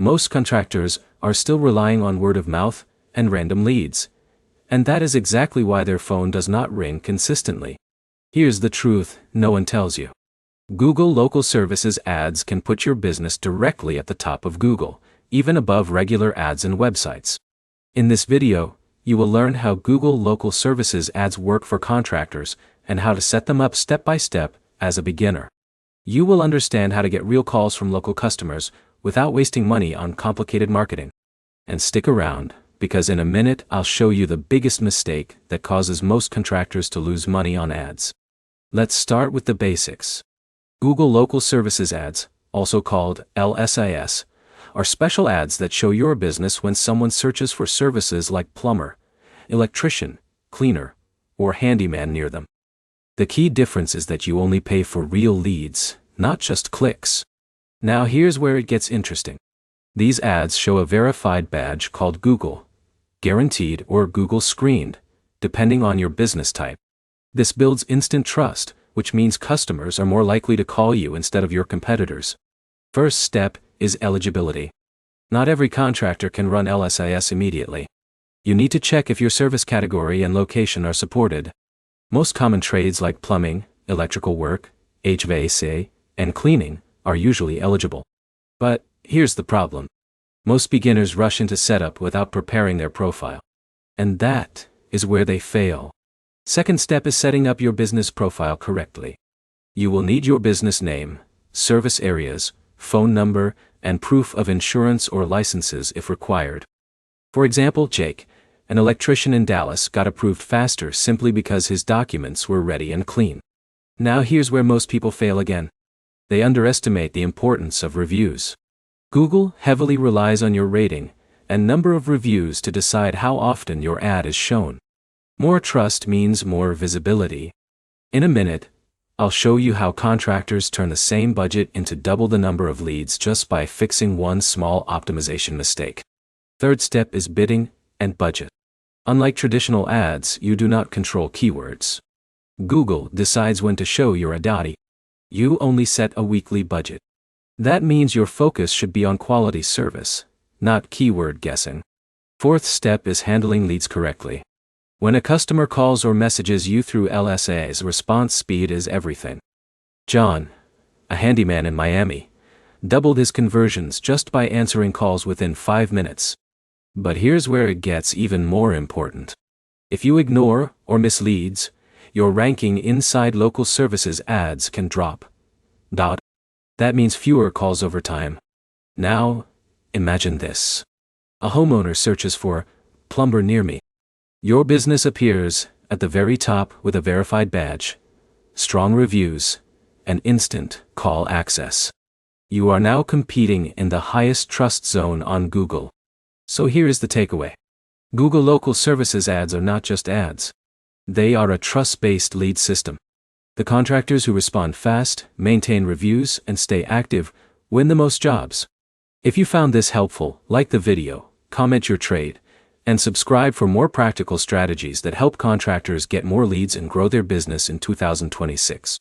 Most contractors are still relying on word of mouth and random leads. And that is exactly why their phone does not ring consistently. Here's the truth no one tells you. Google Local Services ads can put your business directly at the top of Google, even above regular ads and websites. In this video, you will learn how Google Local Services ads work for contractors and how to set them up step by step as a beginner. You will understand how to get real calls from local customers without wasting money on complicated marketing. And stick around, because in a minute I'll show you the biggest mistake that causes most contractors to lose money on ads. Let's start with the basics. Google Local Services ads, also called LSIS, are special ads that show your business when someone searches for services like plumber, electrician, cleaner, or handyman near them. The key difference is that you only pay for real leads, not just clicks. Now here's where it gets interesting. These ads show a verified badge called Google Guaranteed or Google Screened, depending on your business type. This builds instant trust, which means customers are more likely to call you instead of your competitors. First step is eligibility. Not every contractor can run LSIS immediately. You need to check if your service category and location are supported. Most common trades like plumbing, electrical work, HVAC, and cleaning are usually eligible. But here's the problem. Most beginners rush into setup without preparing their profile. And that is where they fail. Second step is setting up your business profile correctly. You will need your business name, service areas, phone number, and proof of insurance or licenses if required. For example, Jake, an electrician in Dallas, got approved faster simply because his documents were ready and clean. Now here's where most people fail again. They underestimate the importance of reviews. Google heavily relies on your rating and number of reviews to decide how often your ad is shown. More trust means more visibility. In a minute, I'll show you how contractors turn the same budget into double the number of leads just by fixing one small optimization mistake. Third step is bidding and budget. Unlike traditional ads, you do not control keywords. Google decides when to show your ad. You only set a weekly budget. That means your focus should be on quality service, not keyword guessing. Fourth step is handling leads correctly. When a customer calls or messages you through LSIS, response speed is everything. John, a handyman in Miami, doubled his conversions just by answering calls within 5 minutes. But here's where it gets even more important. If you ignore or miss leads, your ranking inside local services ads can drop. That means fewer calls over time. Now, imagine this. A homeowner searches for plumber near me. Your business appears at the very top with a verified badge, strong reviews, and instant call access. You are now competing in the highest trust zone on Google. So here is the takeaway. Google Local Services ads are not just ads. They are a trust-based lead system. The contractors who respond fast, maintain reviews, and stay active win the most jobs. If you found this helpful, like the video, comment your trade, and subscribe for more practical strategies that help contractors get more leads and grow their business in 2026.